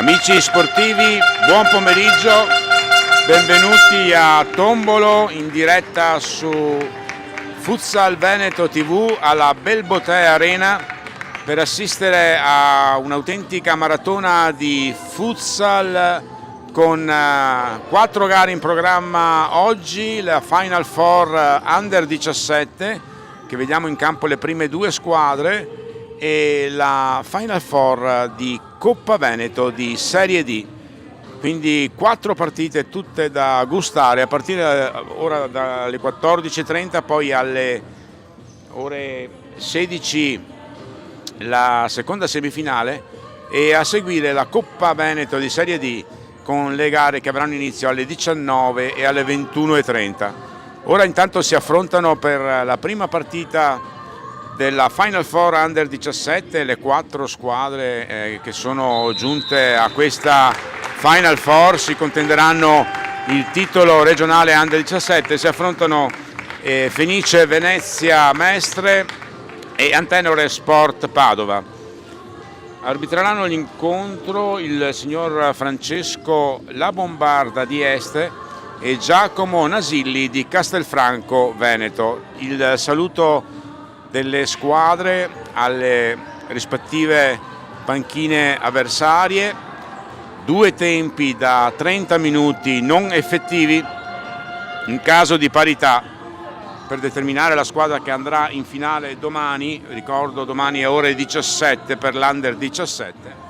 Amici sportivi, buon pomeriggio, benvenuti a Tombolo in diretta su Futsal Veneto TV alla Belbotea Arena per assistere a un'autentica maratona di futsal con 4 gare in programma oggi, la Final Four Under 17 che vediamo in campo le prime 2 squadre e la Final Four di Coppa Veneto di Serie D, quindi 4 partite tutte da gustare a partire ora dalle 14:30, poi alle ore 16 la seconda semifinale e a seguire la Coppa Veneto di Serie D con le gare che avranno inizio alle 19 e alle 21:30. Ora intanto si affrontano per la prima partita della Final Four Under 17 le 4 squadre che sono giunte a questa Final Four, si contenderanno il titolo regionale Under 17, si affrontano Fenice Venezia Mestre e Antenore Sport Padova. Arbitreranno l'incontro il signor Francesco La Bombarda di Este e Giacomo Nasilli di Castelfranco Veneto. Il saluto delle squadre alle rispettive panchine avversarie, 2 tempi da 30 minuti non effettivi in caso di parità per determinare la squadra che andrà in finale domani. Ricordo, domani è ore 17 per l'Under 17.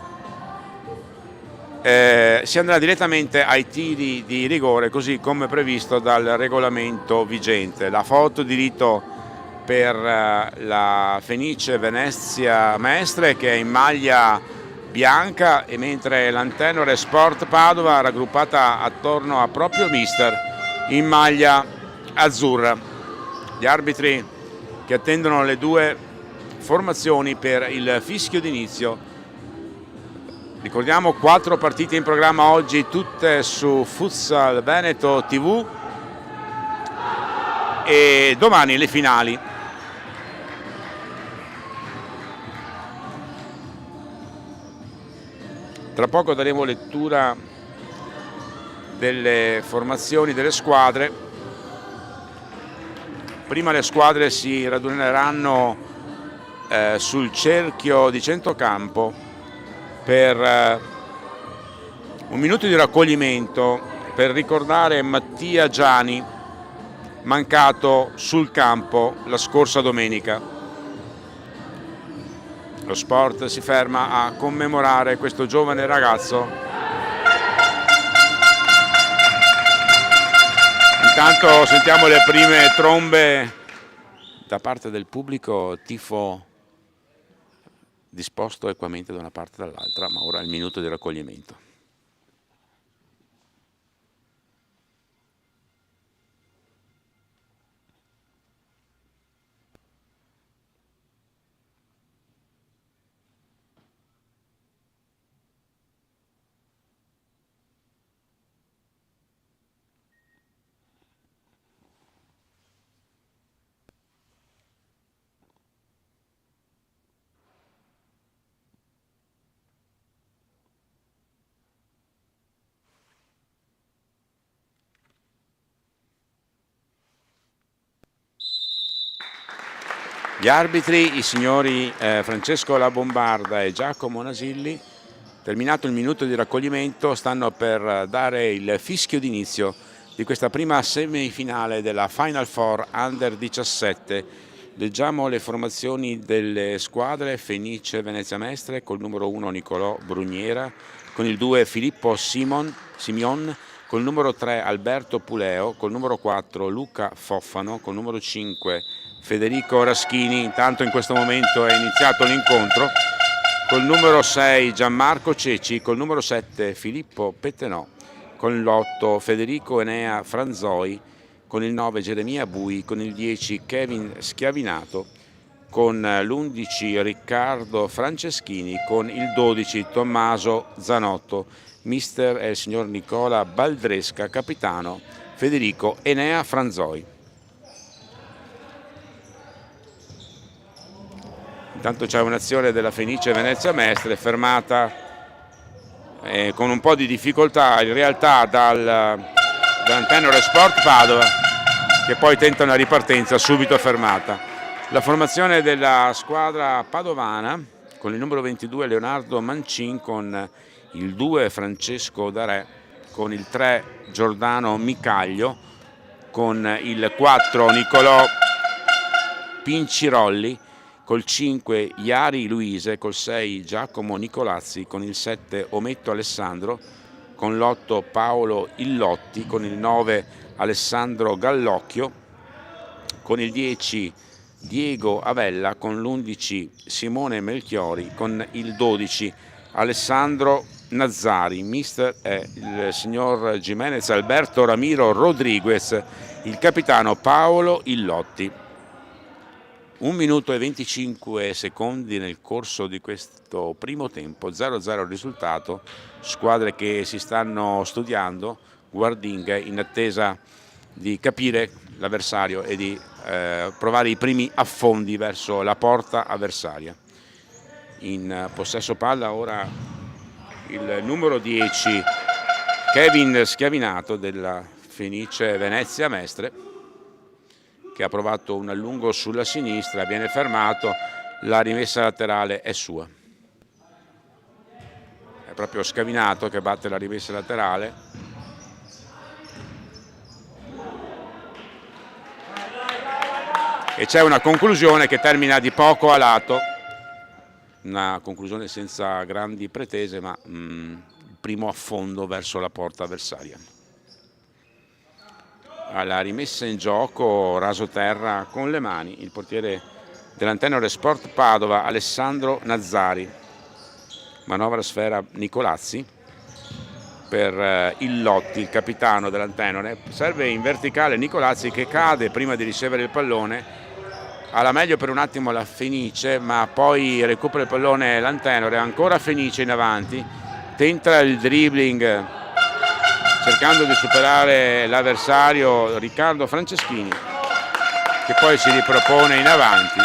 Si andrà direttamente ai tiri di rigore così come previsto dal regolamento vigente. La foto di rito per la Fenice Venezia Mestre che è in maglia bianca, e mentre l'Antenore Sport Padova raggruppata attorno a proprio mister in maglia azzurra. Gli arbitri che attendono le 2 formazioni per il fischio d'inizio. Ricordiamo 4 partite in programma oggi, tutte su Futsal Veneto TV, e domani le finali. Tra poco daremo lettura delle formazioni delle squadre. Prima le squadre si raduneranno sul cerchio di centrocampo per un minuto di raccoglimento per ricordare Mattia Giani, mancato sul campo la scorsa domenica. Lo sport si ferma a commemorare questo giovane ragazzo. Intanto sentiamo le prime trombe da parte del pubblico, tifo disposto equamente da una parte e dall'altra, ma ora è il minuto di raccoglimento. Gli arbitri, i signori Francesco La Bombarda e Giacomo Nasilli, terminato il minuto di raccoglimento, stanno per dare il fischio d'inizio di questa prima semifinale della Final Four Under 17. Leggiamo le formazioni delle squadre: Fenice Venezia Mestre col numero 1 Nicolò Bruniera, con il 2 Filippo Simeon, col numero 3 Alberto Puleo, col numero 4 Luca Foffano, col numero 5 Federico Raschini. Intanto in questo momento è iniziato l'incontro, col numero 6 Gianmarco Ceci, col numero 7 Filippo Pettenò, con l'8 Federico Enea Franzoi, con il 9 Geremia Bui, con il 10 Kevin Schiavinato, con l'11 Riccardo Franceschini, con il 12 Tommaso Zanotto. Mister è il signor Nicola Baldresca, capitano Federico Enea Franzoi. Intanto c'è un'azione della Fenice Venezia Mestre fermata con un po' di difficoltà in realtà dall'Antenore Sport Padova, che poi tenta una ripartenza subito fermata. La formazione della squadra padovana con il numero 22 Leonardo Mancin, con il 2 Francesco Darè, con il 3 Giordano Micaglio, con il 4 Nicolò Pincirolli, col 5 Iari Luise, col 6 Giacomo Nicolazzi, con il 7 Ometto Alessandro, con l'8 Paolo Illotti, con il 9 Alessandro Gallocchio, con il 10 Diego Avella, con l'11 Simone Melchiori, con il 12 Alessandro Nazzari. Mister è il signor Jimenez Alberto Ramiro Rodriguez, il capitano Paolo Illotti. 1 minuto e 25 secondi nel corso di questo primo tempo, 0-0 il risultato, squadre che si stanno studiando, guardinghe, in attesa di capire l'avversario e di provare i primi affondi verso la porta avversaria. In possesso palla ora il numero 10 Kevin Schiavinato della Fenice Venezia Mestre, che ha provato un allungo sulla sinistra, viene fermato, la rimessa laterale è sua. È proprio Schiavinato che batte la rimessa laterale. E c'è una conclusione che termina di poco a lato, una conclusione senza grandi pretese, ma il primo affondo verso la porta avversaria. Alla rimessa in gioco, raso terra con le mani, il portiere dell'Antenore Sport Padova Alessandro Nazzari. Manovra sfera Nicolazzi per Illotti, il capitano dell'Antenore. Serve in verticale Nicolazzi, che cade prima di ricevere il pallone. Alla meglio per un attimo la Fenice, ma poi recupera il pallone l'Antenore, ancora Fenice in avanti, tenta il dribbling cercando di superare l'avversario Riccardo Franceschini, che poi si ripropone in avanti.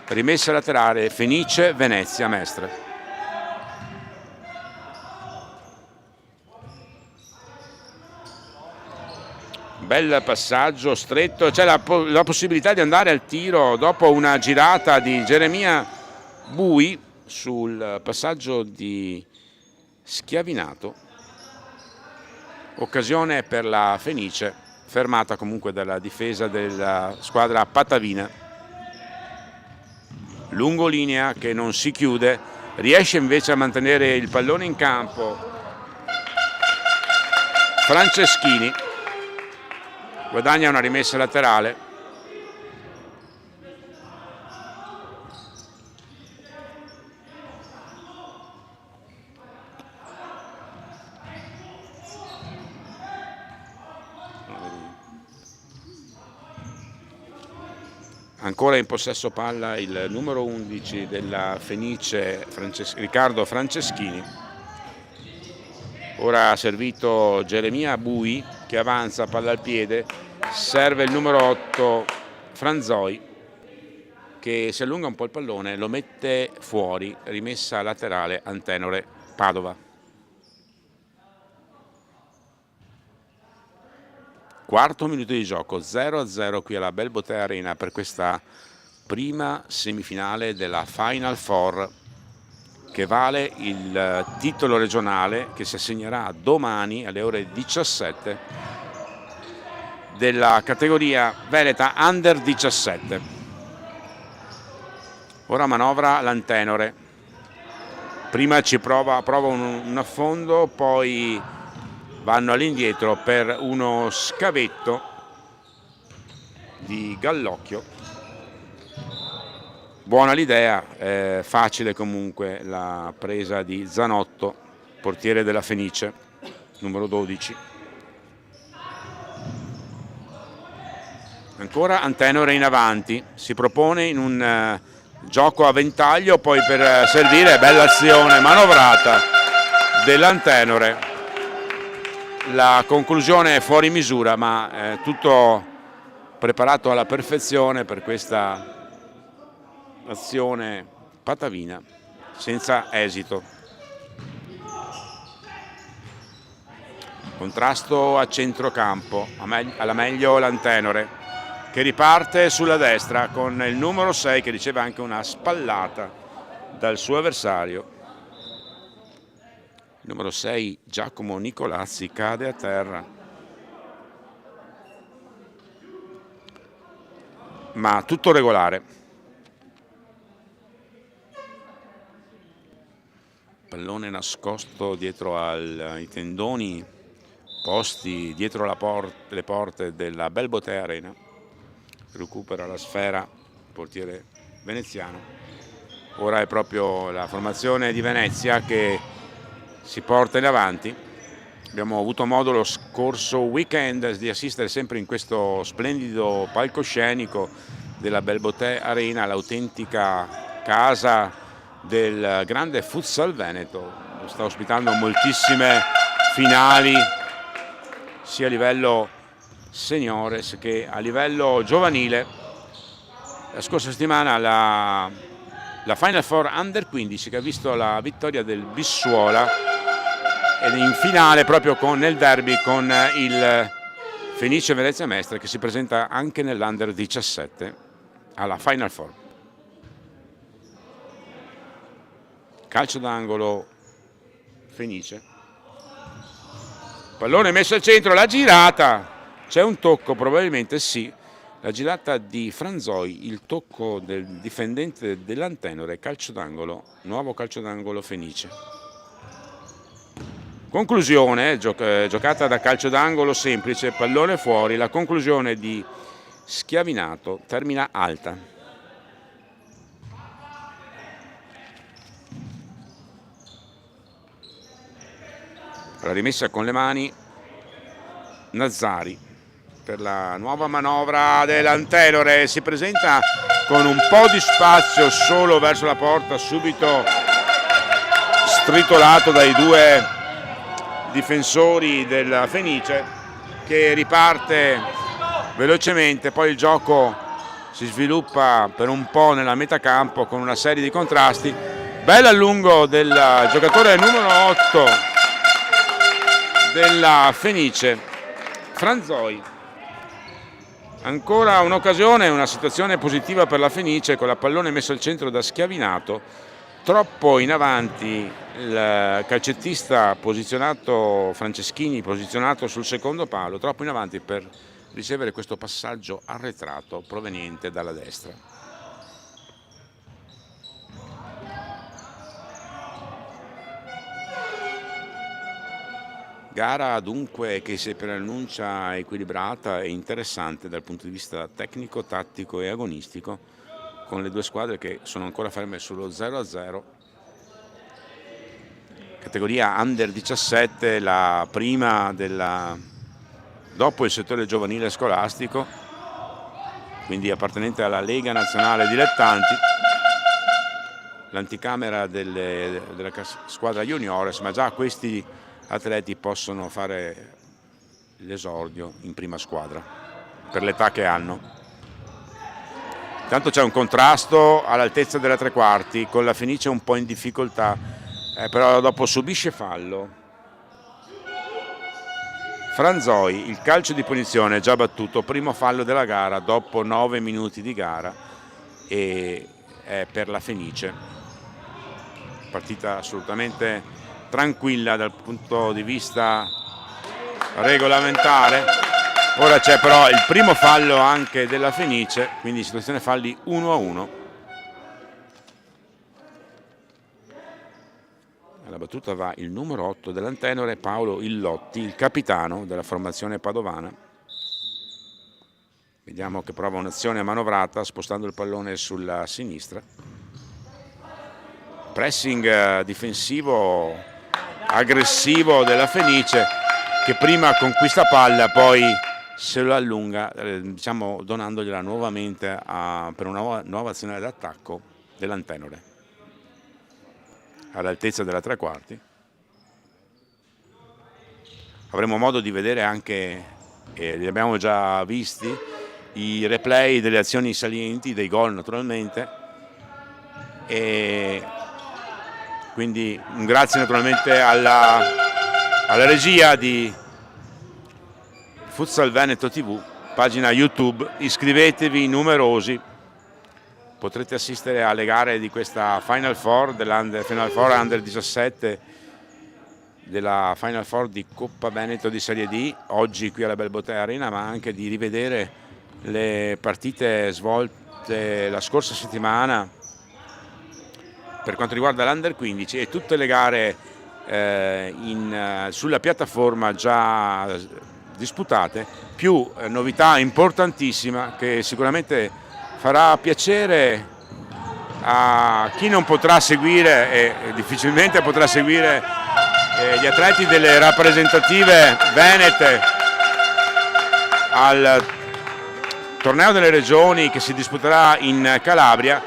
Rimessa laterale Fenice Venezia Mestre. Bel passaggio stretto, c'è la possibilità di andare al tiro dopo una girata di Geremia Bui sul passaggio di Schiavinato. Occasione per la Fenice, fermata comunque dalla difesa della squadra patavina. Lungolinea che non si chiude, riesce invece a mantenere il pallone in campo Franceschini. Guadagna una rimessa laterale. Ancora in possesso palla il numero 11 della Fenice Riccardo Franceschini. Ora ha servito Geremia Bui, che avanza, palla al piede, serve il numero 8 Franzoi, che si allunga un po' il pallone, lo mette fuori, rimessa laterale Antenore Padova. Quarto minuto di gioco, 0-0 qui alla Belbotea Arena per questa prima semifinale della Final Four, che vale il titolo regionale che si assegnerà domani alle ore 17 della categoria Veneta Under 17. Ora manovra l'Antenore, prima prova un affondo, poi vanno all'indietro per uno scavetto di Gallocchio. Buona l'idea, facile comunque la presa di Zanotto, portiere della Fenice, numero 12. Ancora Antenore in avanti, si propone in un gioco a ventaglio, poi per servire, bella azione manovrata dell'Antenore. La conclusione è fuori misura, ma tutto preparato alla perfezione per questa azione patavina senza esito. Contrasto a centrocampo, alla meglio l'Antenore, che riparte sulla destra con il numero 6 che riceve anche una spallata dal suo avversario. Il numero 6 Giacomo Nicolazzi cade a terra, ma tutto regolare. Pallone nascosto dietro ai tendoni posti dietro le porte della Belbotea Arena. Recupera la sfera il portiere veneziano. Ora è proprio la formazione di Venezia che si porta in avanti. Abbiamo avuto modo lo scorso weekend di assistere sempre in questo splendido palcoscenico della Belbotea Arena, l'autentica casa del grande futsal veneto. Sta ospitando moltissime finali sia a livello seniores che a livello giovanile. La scorsa settimana la Final Four Under 15 che ha visto la vittoria del Bissuola ed in finale proprio nel derby con il Fenice Venezia Mestre, che si presenta anche nell'Under 17 alla Final Four. Calcio d'angolo Fenice, pallone messo al centro, la girata, c'è un tocco, probabilmente sì, la girata di Franzoi, il tocco del difendente dell'Antenore, calcio d'angolo, nuovo calcio d'angolo Fenice. Conclusione, giocata da calcio d'angolo semplice, pallone fuori, la conclusione di Schiavinato termina alta. La rimessa con le mani Nazzari per la nuova manovra dell'Antenore, si presenta con un po' di spazio solo verso la porta, subito stritolato dai due difensori del Fenice, che riparte velocemente. Poi il gioco si sviluppa per un po' nella metacampo con una serie di contrasti. Bel allungo del giocatore numero 8 della Fenice, Franzoi. Ancora un'occasione, una situazione positiva per la Fenice, con la pallone messo al centro da Schiavinato. Troppo in avanti il calcettista posizionato, Franceschini, posizionato sul secondo palo, troppo in avanti per ricevere questo passaggio arretrato proveniente dalla destra. Gara dunque che si preannuncia equilibrata e interessante dal punto di vista tecnico, tattico e agonistico, con le due squadre che sono ancora ferme sullo 0-0. Categoria Under 17, la prima dopo il settore giovanile scolastico, quindi appartenente alla Lega Nazionale Dilettanti, l'anticamera della squadra juniores, ma già questi atleti possono fare l'esordio in prima squadra per l'età che hanno. Intanto c'è un contrasto all'altezza della tre quarti, con la Fenice un po' in difficoltà, però dopo subisce fallo. Franzoi, il calcio di punizione già battuto, primo fallo della gara dopo 9 minuti di gara, e è per la Fenice. Partita assolutamente tranquilla dal punto di vista regolamentare. Ora c'è però il primo fallo anche della Fenice, quindi situazione falli 1-1. Alla battuta va il numero 8 dell'Antenore, Paolo Illotti, il capitano della formazione padovana. Vediamo che prova un'azione manovrata spostando il pallone sulla sinistra. Pressing difensivo aggressivo della Fenice, che prima conquista palla, poi se lo allunga, diciamo donandogliela nuovamente per una nuova azione d'attacco dell'Antenore all'altezza della tre quarti. Avremo modo di vedere anche, li abbiamo già visti, i replay delle azioni salienti, dei gol naturalmente, e quindi un grazie naturalmente alla regia di Futsal Veneto TV, pagina YouTube, iscrivetevi numerosi, potrete assistere alle gare di questa Final Four, Final Four Under 17, della Final Four di Coppa Veneto di Serie D, oggi qui alla Belbotea Arena, ma anche di rivedere le partite svolte la scorsa settimana per quanto riguarda l'Under 15 e tutte le gare sulla piattaforma già disputate, più novità importantissima che sicuramente farà piacere a chi non potrà seguire e difficilmente potrà seguire gli atleti delle rappresentative venete al torneo delle regioni che si disputerà in Calabria.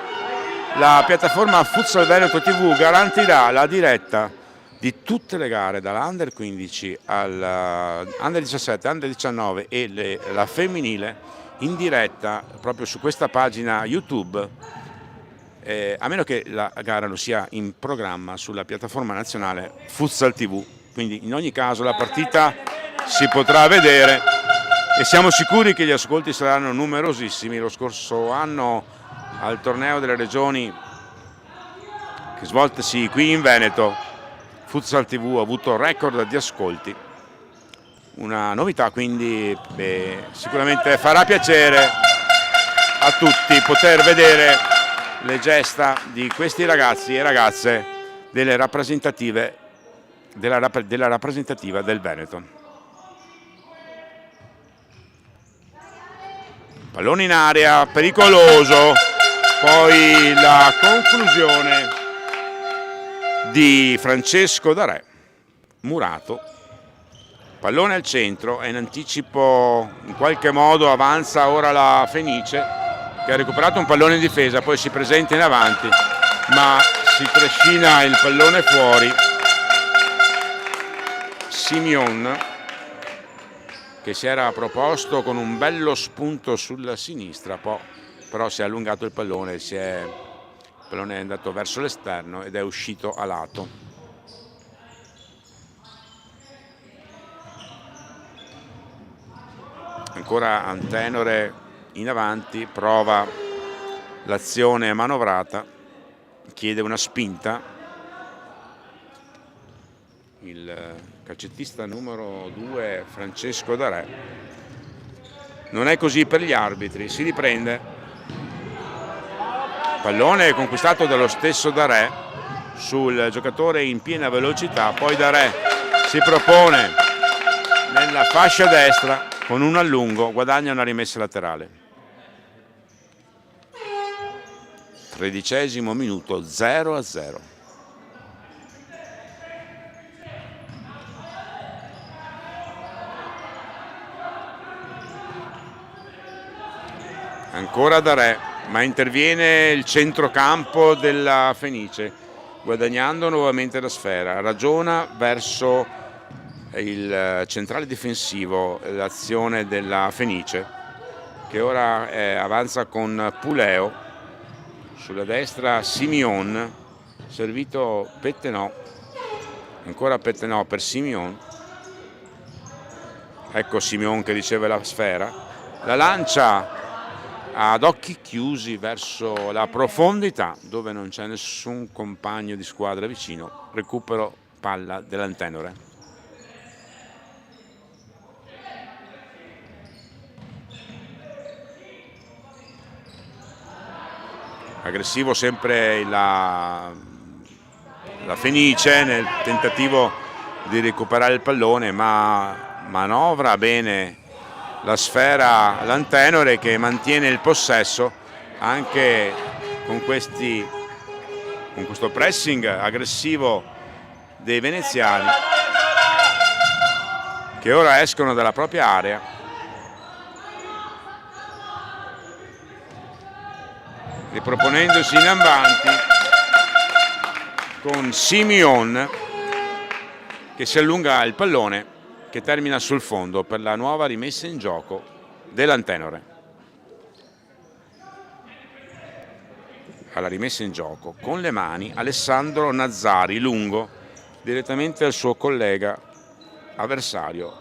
La piattaforma Futsal Veneto TV garantirà la diretta di tutte le gare dalla Under 15 al Under 17, Under 19 e la femminile in diretta proprio su questa pagina YouTube, a meno che la gara non sia in programma sulla piattaforma nazionale Futsal TV. Quindi in ogni caso la partita si potrà vedere e siamo sicuri che gli ascolti saranno numerosissimi. Lo scorso anno al torneo delle regioni che svoltesi qui in Veneto, Futsal TV ha avuto record di ascolti, una novità, quindi sicuramente farà piacere a tutti poter vedere le gesta di questi ragazzi e ragazze delle rappresentative della rappresentativa del Veneto. Pallone in area, pericoloso, poi la conclusione di Francesco Darè, murato, pallone al centro e in anticipo in qualche modo avanza ora la Fenice che ha recuperato un pallone in difesa, poi si presenta in avanti ma si trascina il pallone fuori. Simeon che si era proposto con un bello spunto sulla sinistra, però si è allungato il pallone, il pallone è andato verso l'esterno ed è uscito a lato. Ancora Antenore in avanti, prova l'azione manovrata, chiede una spinta. Il calcettista numero 2 Francesco Darè. Non è così per gli arbitri, si riprende. Pallone conquistato dallo stesso Darè sul giocatore in piena velocità, poi Darè si propone nella fascia destra con un allungo, guadagna una rimessa laterale. 13° minuto, 0-0. Ancora Darè, ma interviene il centrocampo della Fenice, guadagnando nuovamente la sfera. Ragiona verso il centrale difensivo l'azione della Fenice, che ora avanza con Puleo. Sulla destra Simeon, servito Pettenò, ancora Pettenò per Simeon. Ecco Simeon che riceve la sfera, la lancia ad occhi chiusi verso la profondità dove non c'è nessun compagno di squadra vicino. Recupero palla dell'Antenore. Aggressivo sempre la Fenice nel tentativo di recuperare il pallone, ma manovra bene la sfera l'Antenore che mantiene il possesso anche con questo pressing aggressivo dei veneziani, che ora escono dalla propria area. Riproponendosi in avanti con Simeon che si allunga il pallone, che termina sul fondo per la nuova rimessa in gioco dell'Antenore. Alla rimessa in gioco con le mani Alessandro Nazzari, lungo, direttamente al suo collega avversario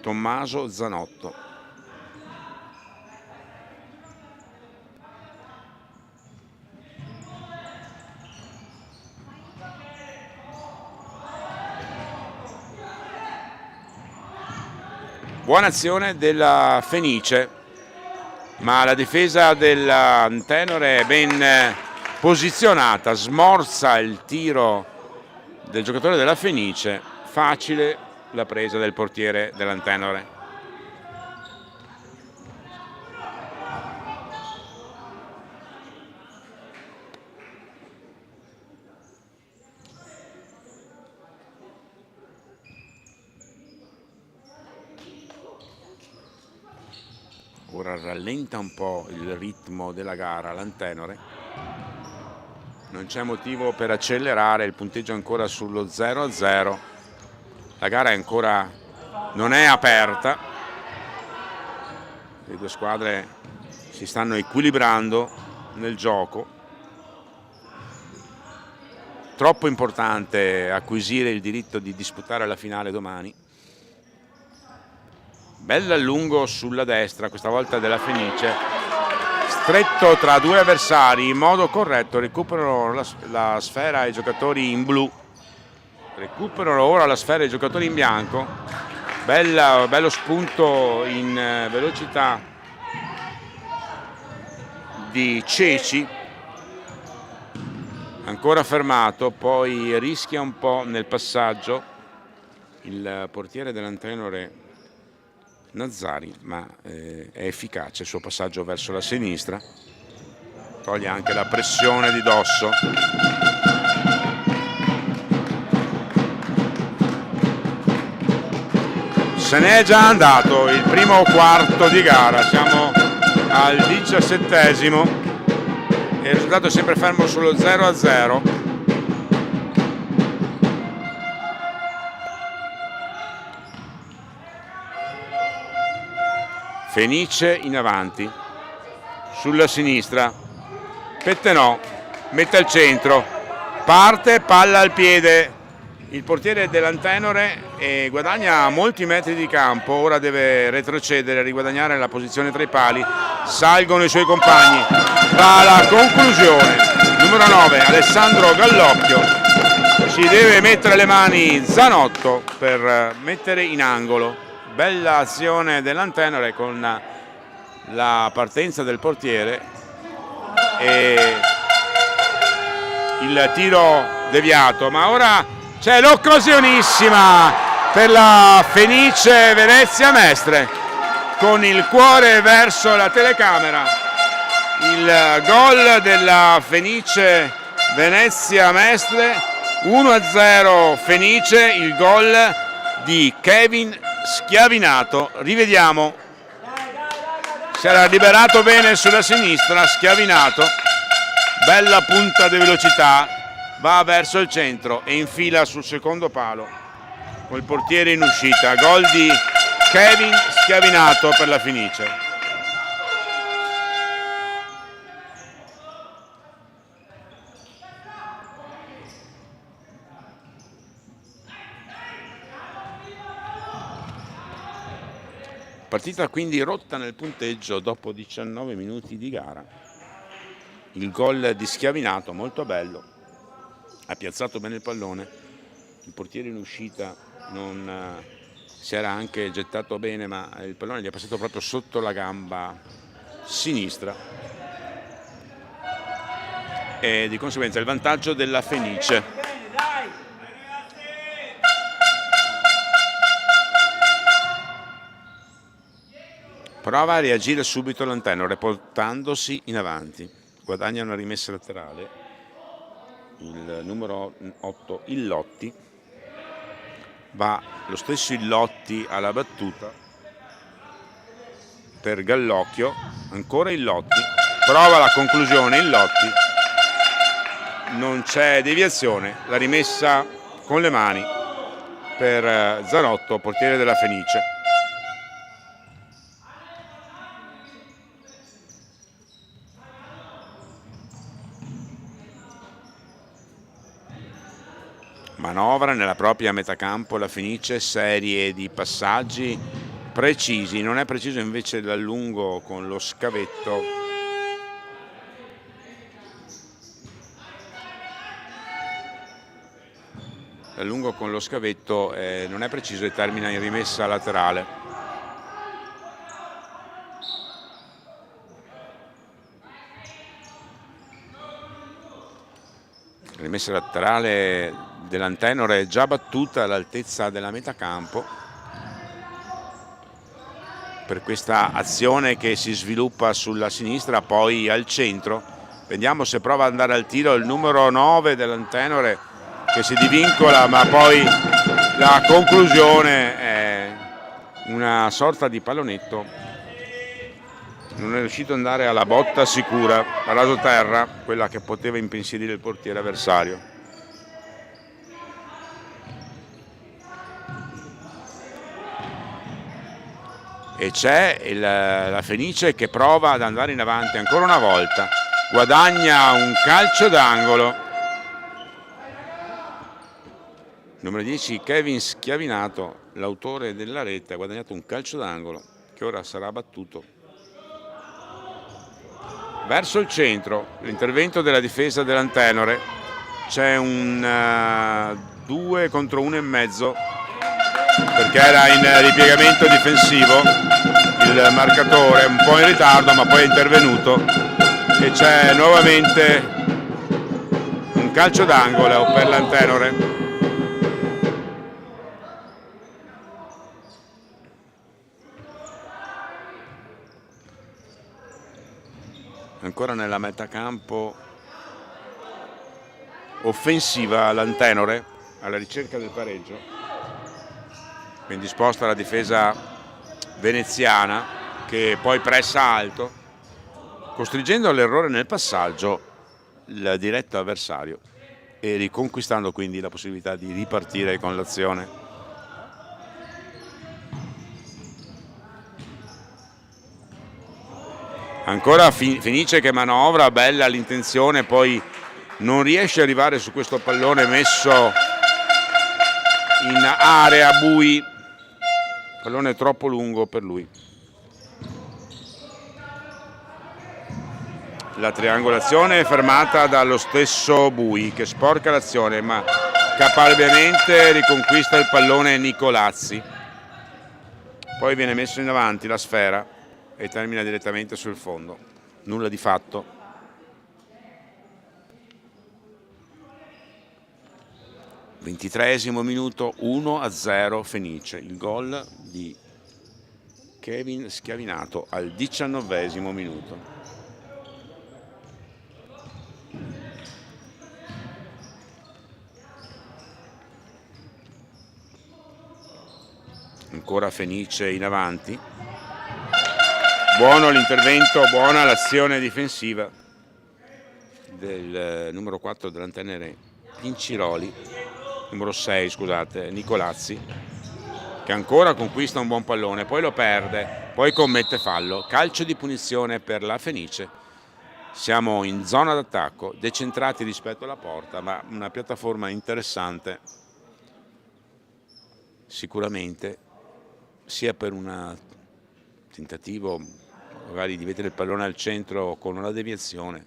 Tommaso Zanotto. Buona azione della Fenice, ma la difesa dell'Antenore è ben posizionata, smorza il tiro del giocatore della Fenice, facile la presa del portiere dell'Antenore. Ora rallenta un po' il ritmo della gara l'Antenore, non c'è motivo per accelerare, il punteggio è ancora sullo 0-0, la gara è ancora non è aperta, le due squadre si stanno equilibrando nel gioco, troppo importante acquisire il diritto di disputare la finale domani. Bella a lungo sulla destra, questa volta della Fenice, stretto tra due avversari, in modo corretto recuperano la sfera i giocatori in blu, recuperano ora la sfera i giocatori in bianco. Bello spunto in velocità di Ceci, ancora fermato, poi rischia un po' nel passaggio il portiere dell'Antenore Nazzari, ma è efficace il suo passaggio verso la sinistra, toglie anche la pressione di dosso. Se n'è già andato il primo quarto di gara, siamo al 17esimo e il risultato è sempre fermo sullo 0-0. Fenice in avanti, sulla sinistra, Pettenò, mette al centro, parte, palla al piede, il portiere dell'Antenore guadagna molti metri di campo, ora deve retrocedere, riguadagnare la posizione tra i pali, salgono i suoi compagni, va alla conclusione, numero 9 Alessandro Gallocchio, ci deve mettere le mani Zanotto per mettere in angolo. Bella azione dell'Antenore con la partenza del portiere e il tiro deviato, ma ora c'è l'occasionissima per la Fenice Venezia Mestre, con il cuore verso la telecamera, il gol della Fenice Venezia Mestre, 1-0 Fenice, il gol di Kevin Schiavinato. Rivediamo, si era liberato bene sulla sinistra Schiavinato, bella punta di velocità, va verso il centro e infila sul secondo palo con il portiere in uscita, gol di Kevin Schiavinato per la Fenice. Partita quindi rotta nel punteggio dopo 19 minuti di gara. Il gol di Schiavinato molto bello, ha piazzato bene il pallone, il portiere in uscita non si era anche gettato bene, ma il pallone gli è passato proprio sotto la gamba sinistra e di conseguenza il vantaggio della Fenice. Prova a reagire subito l'Antenore portandosi in avanti, guadagna una rimessa laterale il numero 8 Illotti, va lo stesso Illotti alla battuta per Gallocchio, ancora Illotti, prova la conclusione Illotti, non c'è deviazione, la rimessa con le mani per Zanotto, portiere della Fenice. Manovra nella propria metà campo la Fenice, serie di passaggi precisi, non è preciso invece dal lungo con lo scavetto. Dal lungo con lo scavetto non è preciso e termina in rimessa laterale. Rimessa laterale dell'Antenore è già battuta all'altezza della metà campo per questa azione che si sviluppa sulla sinistra, poi al centro. Vediamo se prova ad andare al tiro il numero 9 dell'Antenore, che si divincola, ma poi la conclusione è una sorta di pallonetto. Non è riuscito ad andare alla botta sicura, a raso terra, quella che poteva impensierire il portiere avversario. E c'è la Fenice che prova ad andare in avanti ancora una volta, guadagna un calcio d'angolo. Numero 10 Kevin Schiavinato, l'autore della rete, ha guadagnato un calcio d'angolo che ora sarà battuto verso il centro. L'intervento della difesa dell'Antenore, c'è un 2 contro 1,5 perché era in ripiegamento difensivo il marcatore, un po' in ritardo, ma poi è intervenuto e c'è nuovamente un calcio d'angolo per l'Antenore. Ancora nella metà campo offensiva l'Antenore alla ricerca del pareggio, ben disposta la difesa veneziana che poi pressa alto, costringendo all'errore nel passaggio il diretto avversario e riconquistando quindi la possibilità di ripartire con l'azione. Ancora Fenice che manovra, bella l'intenzione, poi non riesce ad arrivare su questo pallone messo in area Bui, pallone troppo lungo per lui. La triangolazione è fermata dallo stesso Bui che sporca l'azione, ma caparbiamente riconquista il pallone Nicolazzi. Poi viene messo in avanti la sfera e termina direttamente sul fondo. Nulla di fatto. (23esimo minuto), 1-0 Fenice. Il gol di Kevin Schiavinato al 19esimo minuto. Ancora Fenice in avanti. Buono l'intervento, buona l'azione difensiva del numero 4 dell'Antenore Pinciroli, numero 6 scusate, Nicolazzi, che ancora conquista un buon pallone, poi lo perde, poi commette fallo. Calcio di punizione per la Fenice. Siamo in zona d'attacco, decentrati rispetto alla porta, ma una piattaforma interessante sicuramente, sia per un tentativo magari di vedere il pallone al centro con una deviazione,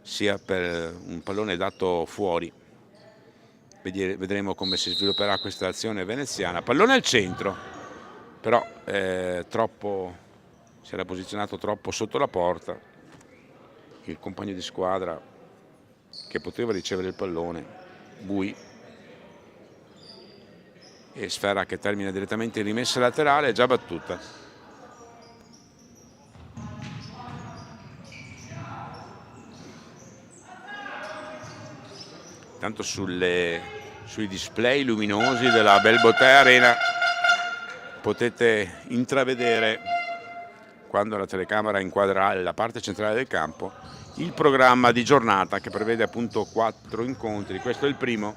sia per un pallone dato fuori. Vedremo come si svilupperà questa azione veneziana. Pallone al centro, però si era posizionato troppo sotto la porta il compagno di squadra che poteva ricevere il pallone, Bui, e sfera che termina direttamente in rimessa laterale, già battuta. Tanto sui display luminosi della Belbotea Arena potete intravedere, quando la telecamera inquadrerà la parte centrale del campo, il programma di giornata che prevede appunto 4 incontri. Questo è il primo,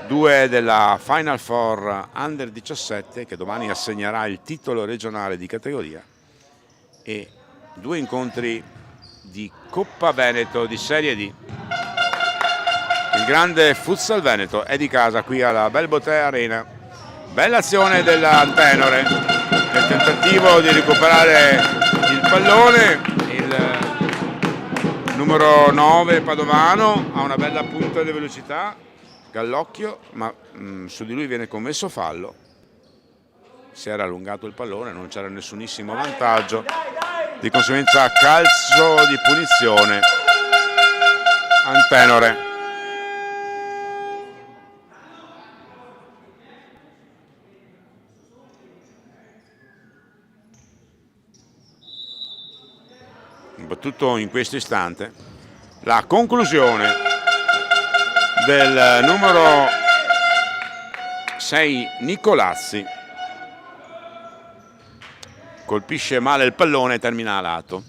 2 della Final Four Under 17 che domani assegnerà il titolo regionale di categoria, e 2 incontri di Coppa Veneto di Serie D. Il grande Futsal Veneto è di casa qui alla Belbotea Arena. Bella azione dell'Antenore. nel tentativo di recuperare il pallone. Il numero 9 padovano ha una bella punta di velocità, Gallocchio, ma su di lui viene commesso fallo. Si era allungato il pallone, non c'era nessunissimo vantaggio, di conseguenza calcio di punizione Antenore. Battuto in questo istante la conclusione del numero 6 Nicolazzi, colpisce male il pallone e termina a lato.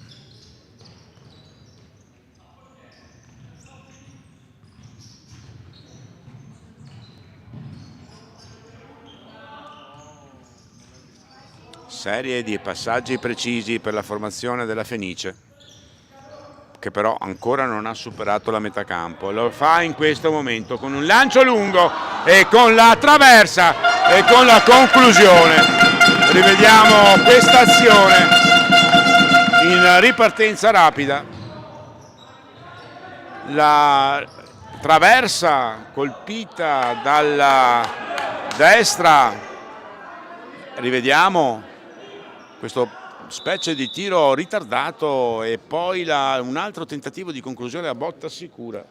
Serie di passaggi precisi per la formazione della Fenice, che però ancora non ha superato la metà campo. Lo fa in questo momento con un lancio lungo e con la traversa e con la conclusione. Rivediamo questa azione in ripartenza rapida. La traversa colpita dalla destra, rivediamo questo specie di tiro ritardato e poi un altro tentativo di conclusione a botta sicura,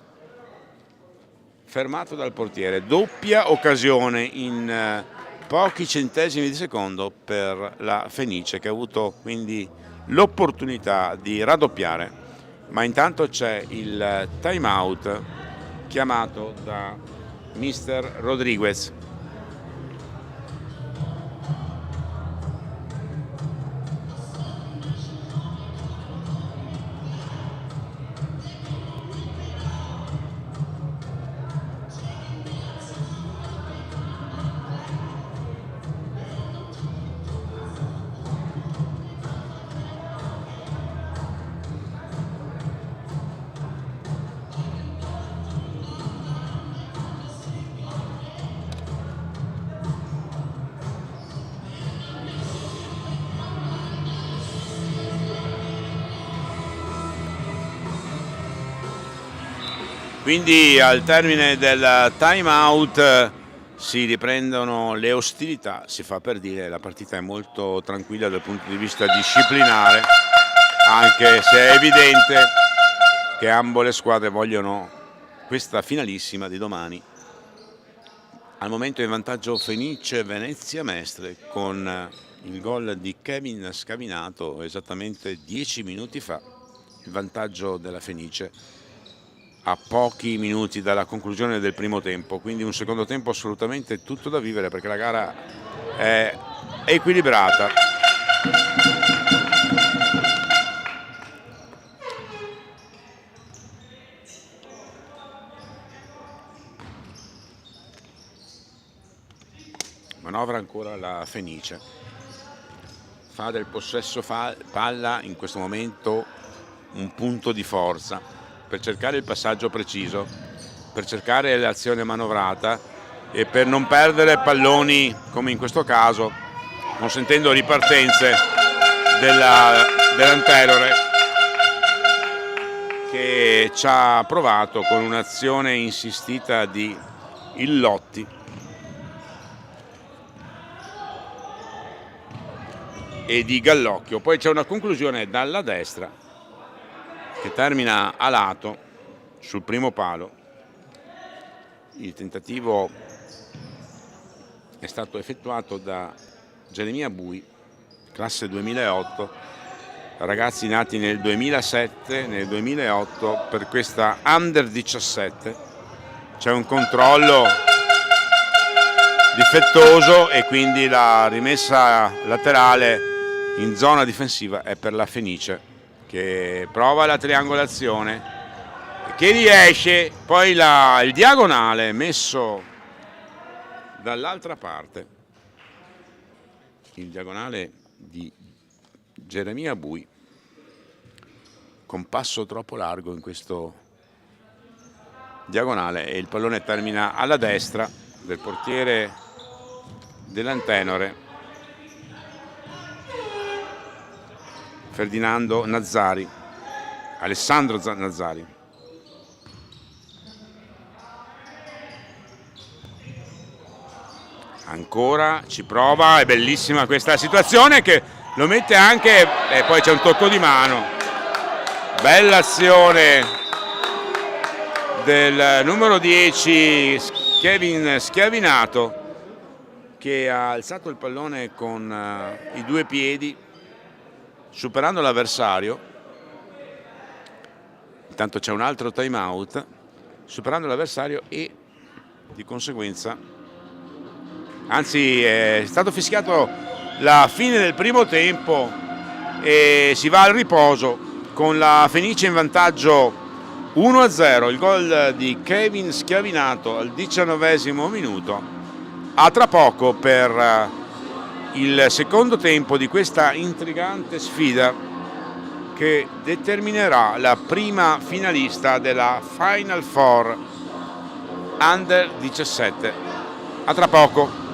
fermato dal portiere. Doppia occasione in pochi centesimi di secondo per la Fenice, che ha avuto quindi l'opportunità di raddoppiare, ma intanto c'è il time out chiamato da mister Rodriguez. Quindi al termine del time out si riprendono le ostilità, si fa per dire, la partita è molto tranquilla dal punto di vista disciplinare, anche se è evidente che ambo le squadre vogliono questa finalissima di domani. Al momento in vantaggio Fenice Venezia Mestre con il gol di Kevin Scavinato esattamente 10 minuti fa, il vantaggio della Fenice a pochi minuti dalla conclusione del primo tempo, quindi un secondo tempo assolutamente tutto da vivere perché la gara è equilibrata. Manovra ancora la Fenice, fa del possesso palla in questo momento un punto di forza per cercare il passaggio preciso, per cercare l'azione manovrata e per non perdere palloni come in questo caso, consentendo ripartenze dell'Antenore, che ci ha provato con un'azione insistita di Illotti e di Gallocchio. Poi c'è una conclusione dalla destra che termina a lato sul primo palo. Il tentativo è stato effettuato da Geremia Bui, classe 2008, ragazzi nati nel 2007, nel 2008 per questa Under 17. C'è un controllo difettoso e quindi la rimessa laterale in zona difensiva è per la Fenice, che prova la triangolazione, che riesce, poi il diagonale messo dall'altra parte, il diagonale di Geremia Bui, con passo troppo largo in questo diagonale e il pallone termina alla destra del portiere dell'Antenore, Ferdinando Nazzari, Alessandro Nazzari. Ancora ci prova, è bellissima questa situazione che lo mette anche, e poi c'è un tocco di mano. Bella azione del numero 10 Kevin Schiavinato, che ha alzato il pallone con i due piedi, superando l'avversario. Intanto c'è un altro time out, superando l'avversario, e di conseguenza, anzi, è stato fischiato la fine del primo tempo e si va al riposo con la Fenice in vantaggio 1-0. Il gol di Kevin Schiavinato al 19° minuto. A tra poco per il secondo tempo di questa intrigante sfida che determinerà la prima finalista della Final Four Under 17. A tra poco.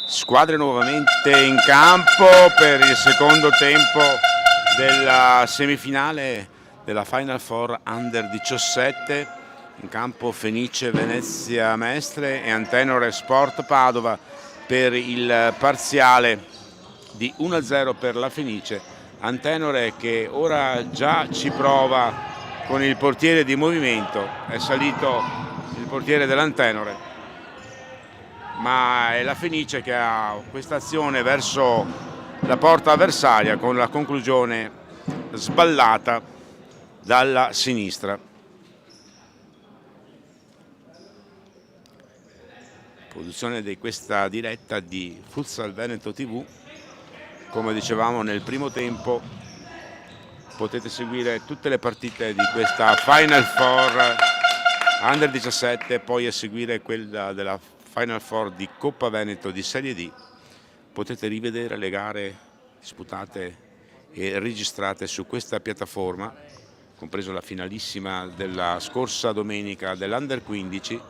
Squadre nuovamente in campo per il secondo tempo della semifinale della Final Four Under 17. In campo Fenice Venezia Mestre e Antenore Sport Padova per il parziale di 1-0 per la Fenice. Antenore che ora già ci prova con il portiere di movimento, è salito il portiere dell'Antenore, ma è la Fenice che ha questa azione verso la porta avversaria con la conclusione sballata dalla sinistra. Produzione di questa diretta di Futsal Veneto TV. Come dicevamo nel primo tempo, potete seguire tutte le partite di questa Final Four Under 17, poi a seguire quella della Final Four di Coppa Veneto di Serie D. Potete rivedere le gare disputate e registrate su questa piattaforma, compreso la finalissima della scorsa domenica dell'Under 15,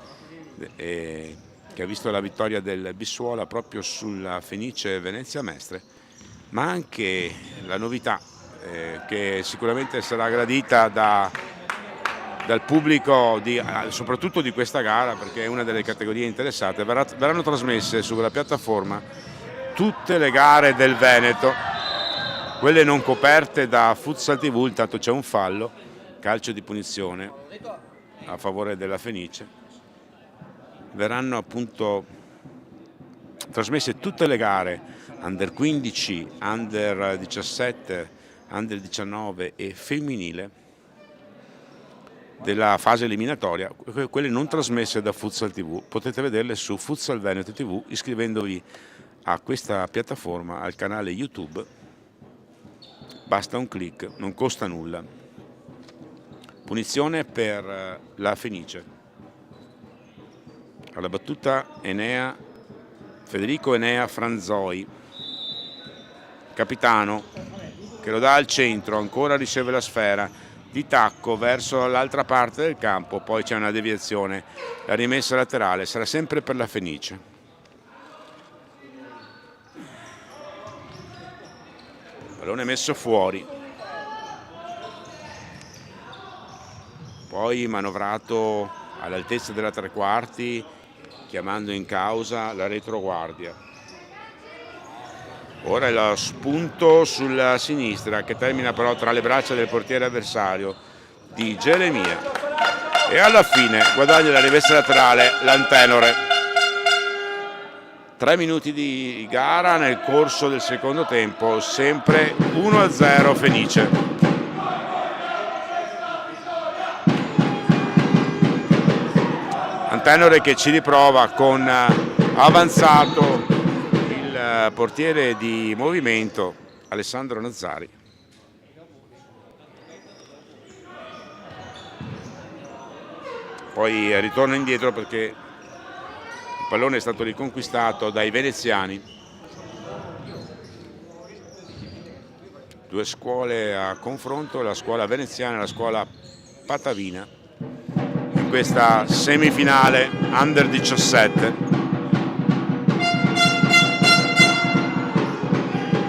che ha visto la vittoria del Bissuola proprio sulla Fenice Venezia Mestre, ma anche la novità che sicuramente sarà gradita dal pubblico, soprattutto di questa gara, perché è una delle categorie interessate. Verranno trasmesse sulla piattaforma tutte le gare del Veneto, quelle non coperte da Futsal TV. Intanto c'è un fallo, calcio di punizione a favore della Fenice. Verranno appunto trasmesse tutte le gare Under 15, Under 17, Under 19 e femminile della fase eliminatoria, quelle non trasmesse da Futsal TV. Potete vederle su Futsal Veneto TV iscrivendovi a questa piattaforma, al canale YouTube. Basta un clic, non costa nulla. Punizione per la Fenice. Alla battuta Federico Enea Franzoi, capitano, che lo dà al centro, ancora riceve la sfera di tacco verso l'altra parte del campo, poi c'è una deviazione, la rimessa laterale sarà sempre per la Fenice. Pallone messo fuori, poi manovrato all'altezza della tre quarti, chiamando in causa la retroguardia. Ora è lo spunto sulla sinistra che termina però tra le braccia del portiere avversario di Geremia, e alla fine guadagna la rimessa laterale l'Antenore. 3 minuti di gara nel corso del secondo tempo, sempre 1-0 Fenice. Antenore che ci riprova con avanzato il portiere di movimento Alessandro Nazzari. Poi ritorna indietro perché il pallone è stato riconquistato dai veneziani. Due scuole a confronto, la scuola veneziana e la scuola patavina, in questa semifinale Under 17.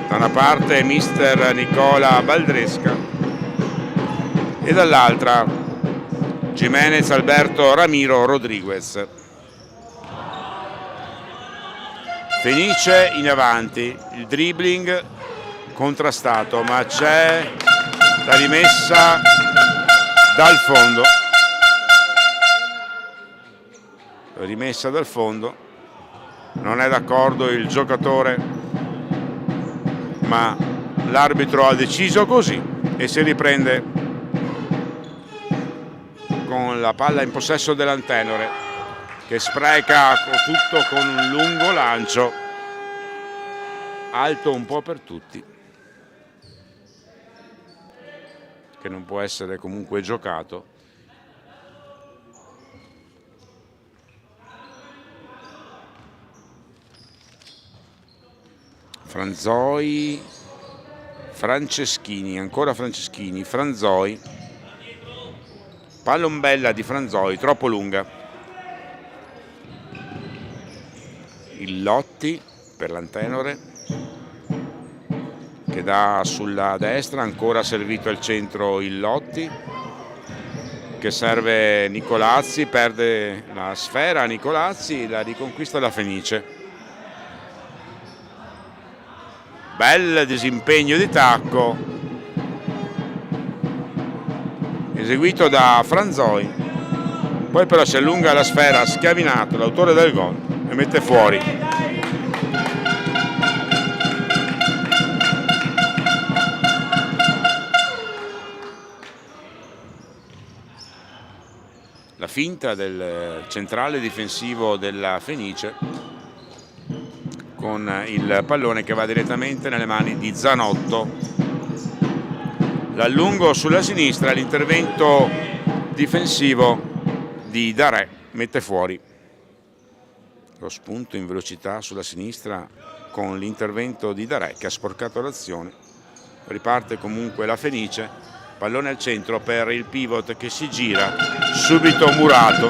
Da una parte mister Nicola Baldresca e dall'altra Jimenez Alberto Ramiro Rodriguez. Fenice in avanti, il dribbling contrastato, ma c'è la rimessa dal fondo. Rimessa dal fondo, non è d'accordo il giocatore, ma l'arbitro ha deciso così e si riprende con la palla in possesso dell'Antenore, che spreca tutto con un lungo lancio alto un po' per tutti, che non può essere comunque giocato. Franzoi, Franceschini, ancora Franceschini, Franzoi, pallombella di Franzoi, troppo lunga. Il Lotti per l'Antenore, che dà sulla destra, ancora servito al centro Illotti, che serve Nicolazzi, perde la sfera Nicolazzi, la riconquista la Fenice. Bel disimpegno di tacco eseguito da Franzoi, poi però si allunga la sfera, schiavinato l'autore del gol e mette fuori. La finta del centrale difensivo della Fenice con il pallone che va direttamente nelle mani di Zanotto. L'allungo sulla sinistra, l'intervento difensivo di Darè mette fuori. Lo spunto in velocità sulla sinistra con l'intervento di Darè che ha sporcato l'azione. Riparte comunque la Fenice, pallone al centro per il pivot che si gira, subito murato.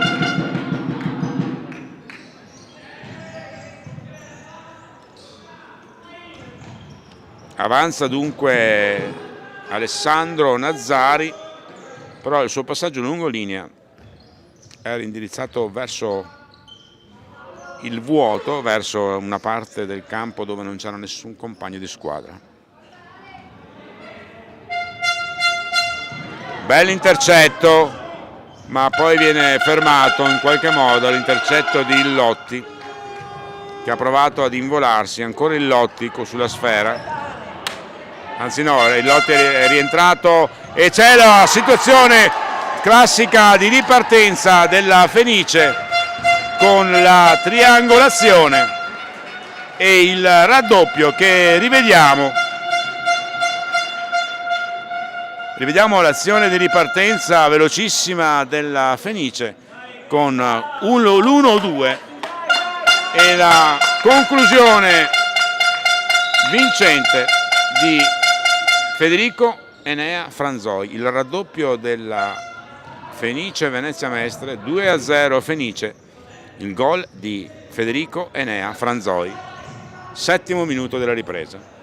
Avanza dunque Alessandro Nazzari, però il suo passaggio lungo linea era indirizzato verso il vuoto, verso una parte del campo dove non c'era nessun compagno di squadra. Bell'intercetto, ma poi viene fermato in qualche modo l'intercetto di Illotti, che ha provato ad involarsi. Ancora Illotti sulla sfera, anzi no, Illotti è rientrato e c'è la situazione classica di ripartenza della Fenice con la triangolazione e il raddoppio che rivediamo. Rivediamo l'azione di ripartenza velocissima della Fenice con l'1-2 e la conclusione vincente di Federico Enea Franzoi. Il raddoppio della Fenice Venezia Mestre, 2-0 Fenice, il gol di Federico Enea Franzoi, 7° minuto della ripresa.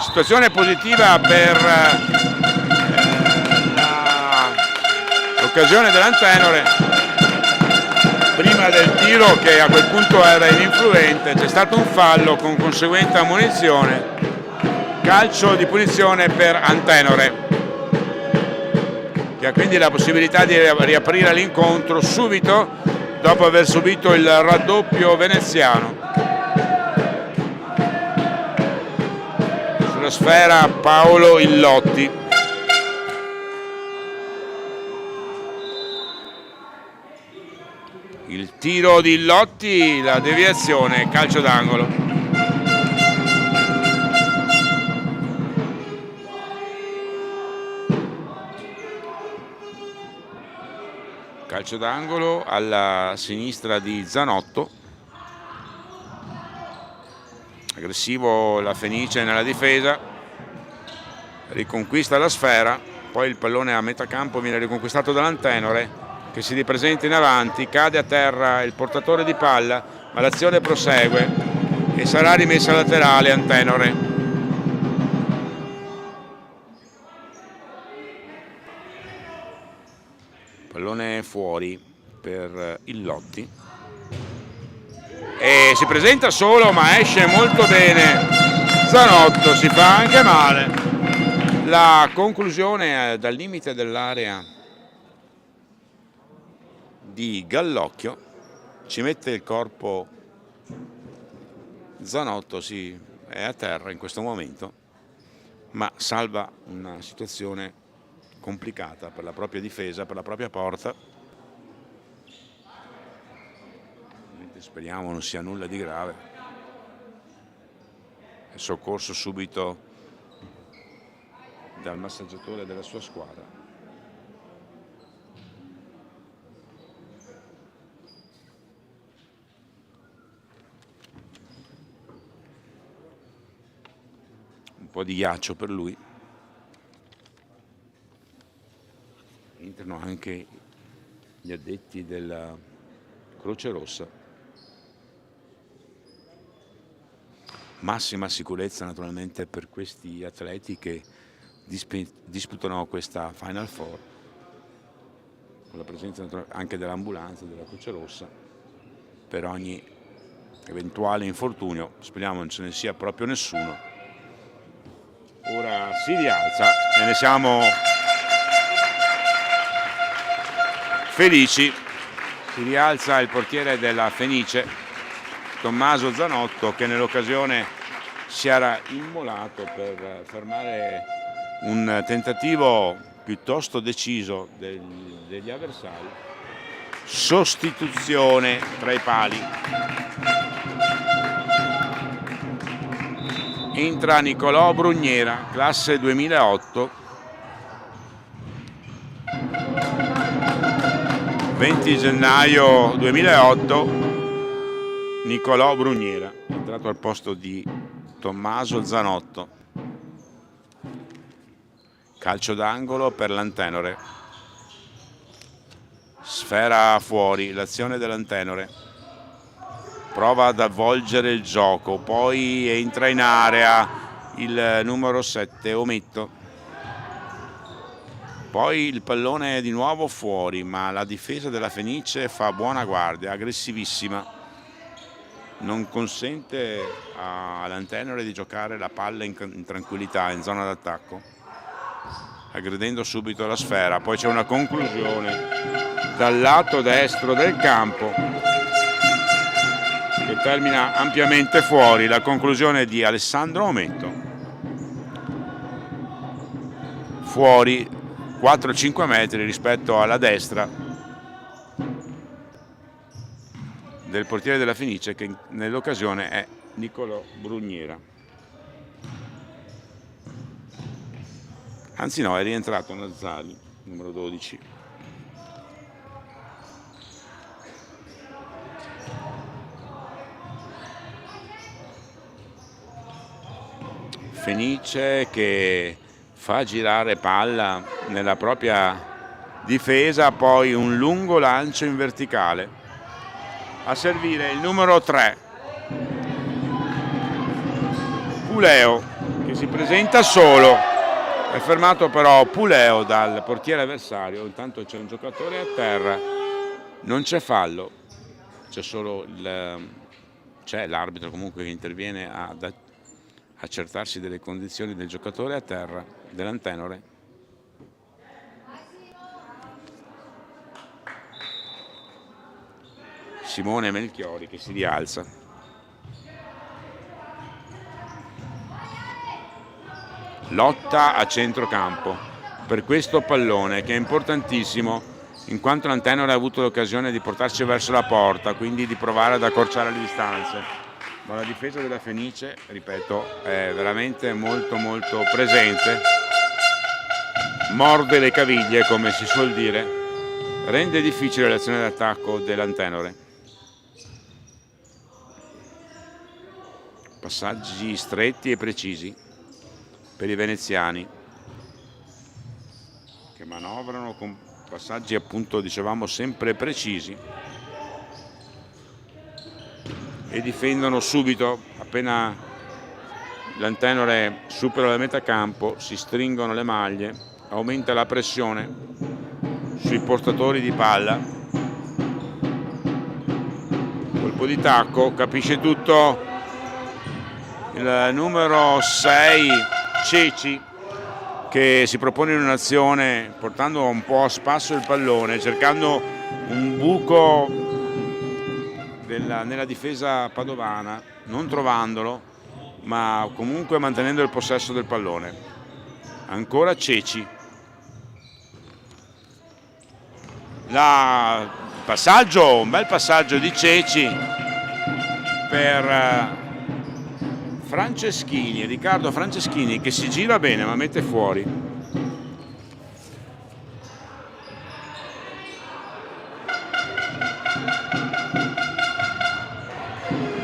Situazione positiva per l'occasione dell'Antenore, prima del tiro che a quel punto era ininfluente. C'è stato un fallo con conseguente ammonizione, calcio di punizione per Antenore, che ha quindi la possibilità di riaprire l'incontro subito dopo aver subito il raddoppio veneziano. Sulla sfera Paolo Illotti. Il tiro di Illotti, la deviazione, calcio d'angolo. Calcio d'angolo alla sinistra di Zanotto. Aggressivo la Fenice nella difesa, riconquista la sfera, poi il pallone a metà campo viene riconquistato dall'Antenore, che si ripresenta in avanti, cade a terra il portatore di palla, ma l'azione prosegue e sarà rimessa laterale Antenore. Pallone fuori per Illotti e si presenta solo, ma esce molto bene Zanotto, si fa anche male. La conclusione dal limite dell'area di Gallocchio, ci mette il corpo Zanotto, è a terra in questo momento, ma salva una situazione complicata per la propria difesa, per la propria porta. Speriamo non sia nulla di grave. È soccorso subito dal massaggiatore della sua squadra. un po' di ghiaccio per lui. Entrano anche gli addetti della Croce Rossa. Massima sicurezza naturalmente per questi atleti che disputano questa Final Four, con la presenza anche dell'ambulanza della Croce Rossa per ogni eventuale infortunio. Speriamo non ce ne sia proprio nessuno. Ora si rialza e ne siamo felici. Si rialza il portiere della Fenice, Tommaso Zanotto, che nell'occasione si era immolato per fermare un tentativo piuttosto deciso degli avversari. Sostituzione tra i pali. Entra Nicolò Brugnera, classe 2008. 20 gennaio 2008, Nicolò Brugnera, entrato al posto di Tommaso Zanotto. Calcio d'angolo per l'Antenore. Sfera fuori, l'azione dell'Antenore. Prova ad avvolgere il gioco, poi entra in area il numero 7, Ometto. Poi il pallone è di nuovo fuori, ma la difesa della Fenice fa buona guardia, aggressivissima. Non consente all'Antenore di giocare la palla in tranquillità, in zona d'attacco, aggredendo subito la sfera. Poi c'è una conclusione dal lato destro del campo che termina ampiamente fuori. La conclusione di Alessandro Ometto. Fuori 4-5 metri rispetto alla destra del portiere della Fenice, che nell'occasione è Nicolò Brugnera. Anzi no, è rientrato Nazzari, numero 12. Fenice che fa girare palla nella propria difesa, poi un lungo lancio in verticale. A servire il numero 3, Puleo, che si presenta solo. È fermato però Puleo dal portiere avversario. Intanto c'è un giocatore a terra, non c'è fallo, c'è solo c'è l'arbitro comunque che interviene ad accertarsi delle condizioni del giocatore a terra dell'Antenore. Simone Melchiori che si rialza. Lotta a centrocampo per questo pallone che è importantissimo, in quanto l'Antenore ha avuto l'occasione di portarsi verso la porta, quindi di provare ad accorciare le distanze. Ma la difesa della Fenice, ripeto, è veramente molto presente, morde le caviglie come si suol dire, rende difficile l'azione d'attacco dell'Antenore. Passaggi stretti e precisi per i veneziani, che manovrano con passaggi appunto, dicevamo, sempre precisi, e difendono subito. Appena l'Antenore supera la metà campo si stringono le maglie, aumenta la pressione sui portatori di palla. Colpo di tacco, capisce tutto il numero 6 Ceci, che si propone in un'azione portando un po' a spasso il pallone, cercando un buco nella difesa padovana, non trovandolo, ma comunque mantenendo il possesso del pallone. Ancora Ceci. Un bel passaggio di Ceci per Franceschini, Riccardo Franceschini, che si gira bene ma mette fuori.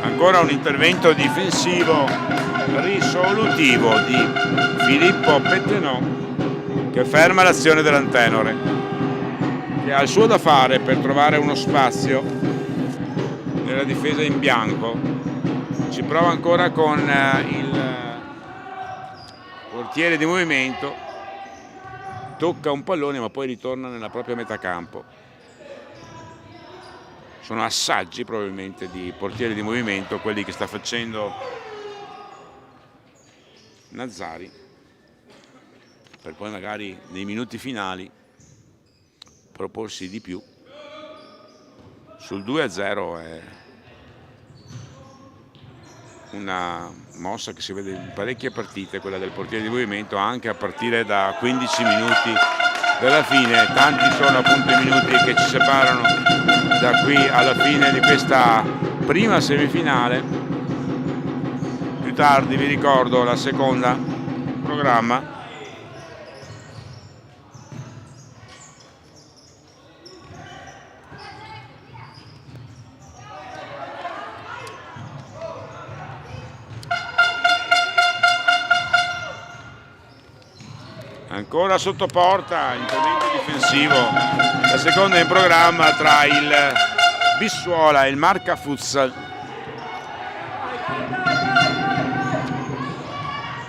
Ancora un intervento difensivo risolutivo di Filippo Pettenò, che ferma l'azione dell'Antenore, che ha il suo da fare per trovare uno spazio nella difesa in bianco. Ci prova ancora con il portiere di movimento, tocca un pallone ma poi ritorna nella propria metà campo. Sono assaggi probabilmente di portieri di movimento quelli che sta facendo Nazzari, per poi magari nei minuti finali proporsi di più. Sul 2-0 è una mossa che si vede in parecchie partite, quella del portiere di movimento, anche a partire da 15 minuti dalla fine. Tanti sono appunto i minuti che ci separano da qui alla fine di questa prima semifinale. Più tardi vi ricordo la seconda programma. Ancora sotto porta, intervento difensivo, la seconda in programma tra il Bissuola e il Marca Futsal.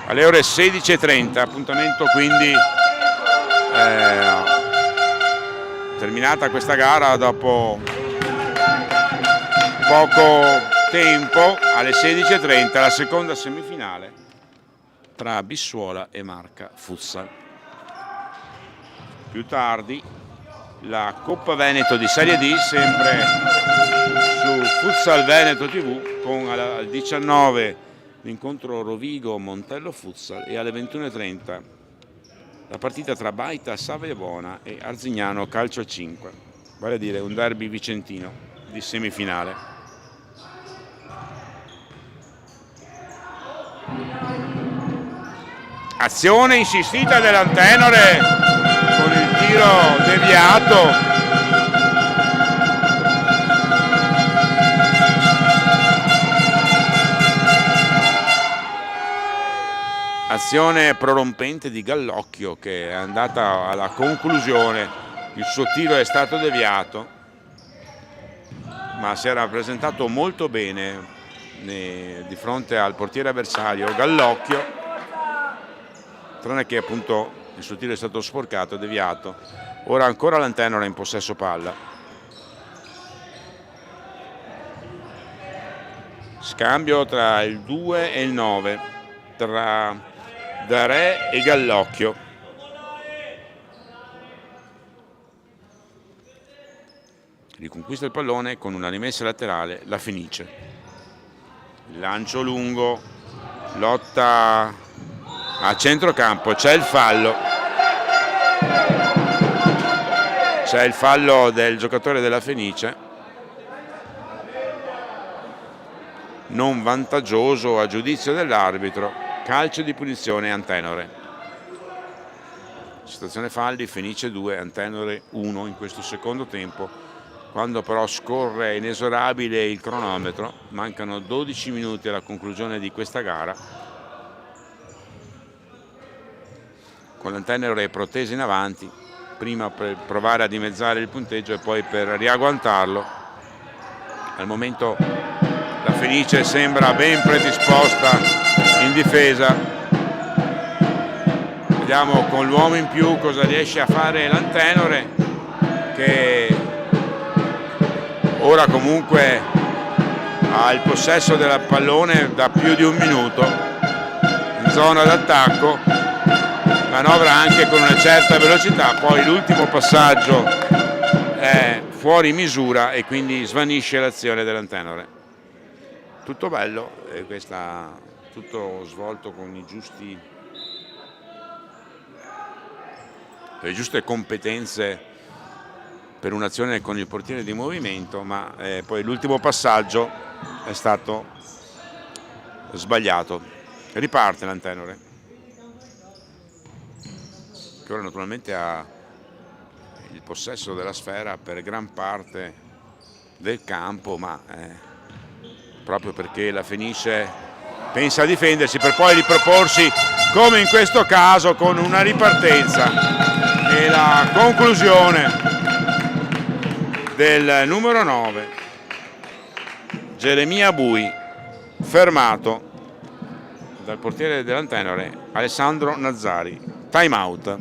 Alle ore 16:30, appuntamento quindi terminata questa gara dopo poco tempo. Alle 16:30 la seconda semifinale tra Bissuola e Marca Futsal. Più tardi la Coppa Veneto di Serie D, sempre su Futsal Veneto TV, con alle 19 l'incontro Rovigo-Montello Futsal e alle 21:30 la partita tra Baita Saviabona e Arzignano Calcio 5, vale a dire un derby vicentino di semifinale. Azione insistita dell'Antenore con il tiro deviato. Azione prorompente di Gallocchio che è andata alla conclusione. Il suo tiro è stato deviato, ma si era presentato molto bene di fronte al portiere avversario Gallocchio, tranne che appunto il suo tiro è stato sporcato e deviato. Ora ancora l'Antenore in possesso palla. Scambio tra il 2 e il 9, tra Darè e Gallocchio. Riconquista il pallone con una rimessa laterale la Fenice. Il lancio lungo, lotta a centrocampo, c'è il fallo. C'è il fallo del giocatore della Fenice, non vantaggioso a giudizio dell'arbitro. Calcio di punizione Antenore. Situazione falli, Fenice 2, Antenore 1 in questo secondo tempo, quando però scorre inesorabile il cronometro. Mancano 12 minuti alla conclusione di questa gara, con l'Antenore protesa in avanti, prima per provare a dimezzare il punteggio e poi per riagguantarlo. Al momento la Fenice sembra ben predisposta in difesa. Vediamo con l'uomo in più cosa riesce a fare l'Antenore, che ora comunque ha il possesso del pallone da più di un minuto in zona d'attacco, manovra anche con una certa velocità, poi l'ultimo passaggio è fuori misura e quindi svanisce l'azione dell'Antenore. Tutto bello, tutto svolto con le giuste competenze per un'azione con il portiere di movimento, ma poi l'ultimo passaggio è stato sbagliato. Riparte l'Antenore, che ora naturalmente ha il possesso della sfera per gran parte del campo, ma proprio perché la Fenice pensa a difendersi per poi riproporsi come in questo caso con una ripartenza e la conclusione del numero 9 Geremia Bui, fermato dal portiere dell'Antenore Alessandro Nazzari. Time out.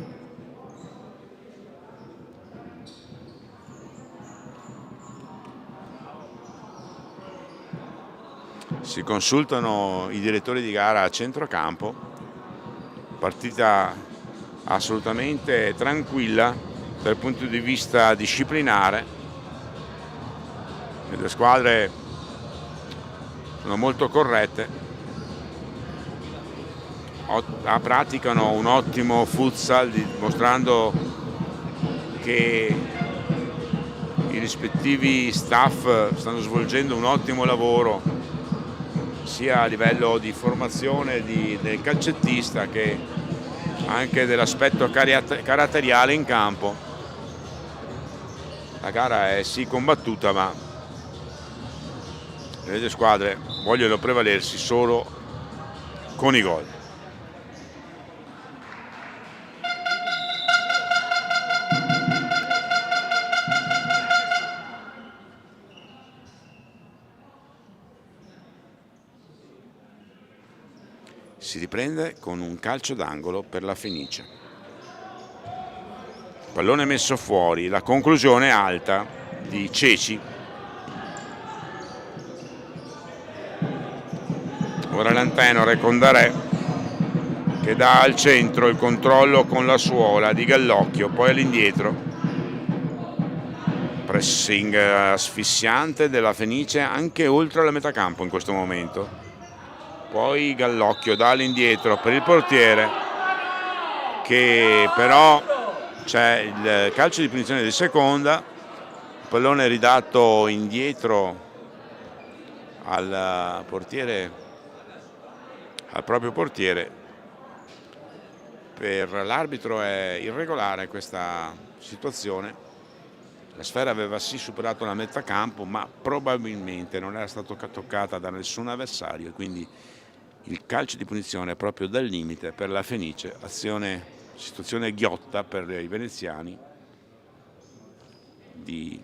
Si consultano i direttori di gara a centrocampo, partita assolutamente tranquilla dal punto di vista disciplinare, le due squadre sono molto corrette, praticano un ottimo futsal, dimostrando che i rispettivi staff stanno svolgendo un ottimo lavoro sia a livello di formazione del calcettista che anche dell'aspetto caratteriale in campo. La gara è sì combattuta, ma le due squadre vogliono prevalersi solo con i gol. Si riprende con un calcio d'angolo per la Fenice. Pallone messo fuori, la conclusione alta di Ceci. Ora l'Antenore con Darè che dà al centro il controllo con la suola di Gallocchio, poi all'indietro. Pressing asfissiante della Fenice anche oltre la metà campo in questo momento. Poi Gallocchio dà all'indietro per il portiere, che però c'è il calcio di punizione di seconda, il pallone ridato indietro al portiere, al proprio portiere. Per l'arbitro è irregolare questa situazione. La sfera aveva sì superato la metà campo, ma probabilmente non era stata toccata da nessun avversario, e quindi il calcio di punizione è proprio dal limite per la Fenice. Situazione ghiotta per i veneziani di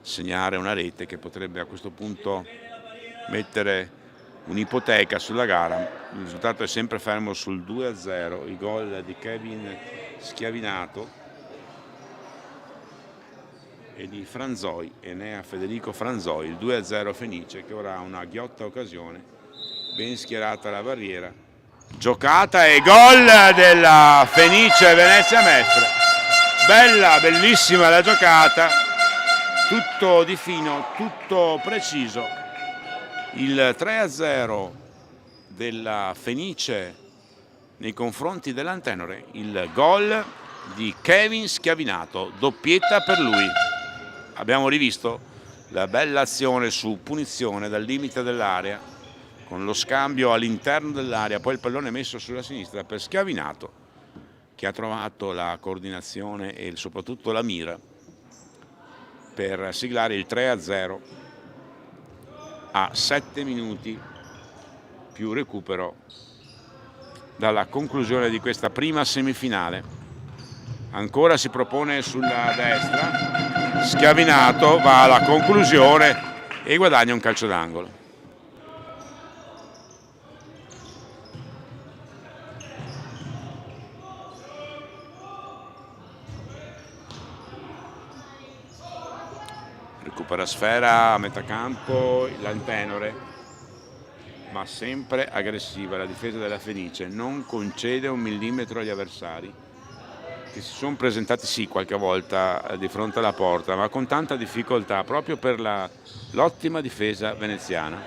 segnare una rete che potrebbe a questo punto mettere un'ipoteca sulla gara. Il risultato è sempre fermo sul 2-0, il gol di Kevin Schiavinato e di Franzoi, Enea Federico Franzoi, il 2-0 Fenice, che ora ha una ghiotta occasione, ben schierata la barriera, giocata e gol della Fenice Venezia Mestre. Bellissima la giocata, tutto di fino, tutto preciso. Il 3-0 della Fenice nei confronti dell'Antenore, il gol di Kevin Schiavinato, doppietta per lui. Abbiamo rivisto la bella azione su punizione dal limite dell'area, con lo scambio all'interno dell'area, poi il pallone messo sulla sinistra per Schiavinato, che ha trovato la coordinazione e soprattutto la mira per siglare il 3-0 a 7 minuti più recupero dalla conclusione di questa prima semifinale. Ancora si propone sulla destra, Schiavinato va alla conclusione e guadagna un calcio d'angolo. Recupera sfera a metà campo l'Antenore, ma sempre aggressiva la difesa della Fenice, non concede un millimetro agli avversari, che si sono presentati sì qualche volta di fronte alla porta, ma con tanta difficoltà, proprio per l'ottima difesa veneziana,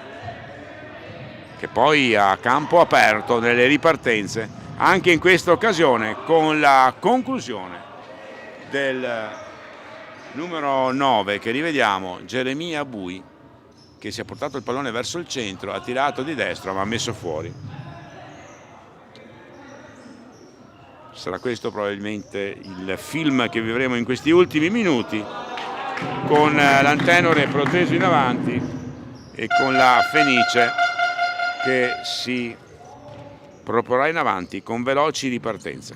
che poi a campo aperto nelle ripartenze, anche in questa occasione, con la conclusione del numero 9 che rivediamo, Geremia Bui, che si è portato il pallone verso il centro, ha tirato di destra ma ha messo fuori. Sarà questo probabilmente il film che vivremo in questi ultimi minuti, con l'Antenore proteso in avanti e con la Fenice che si proporrà in avanti con veloci ripartenze.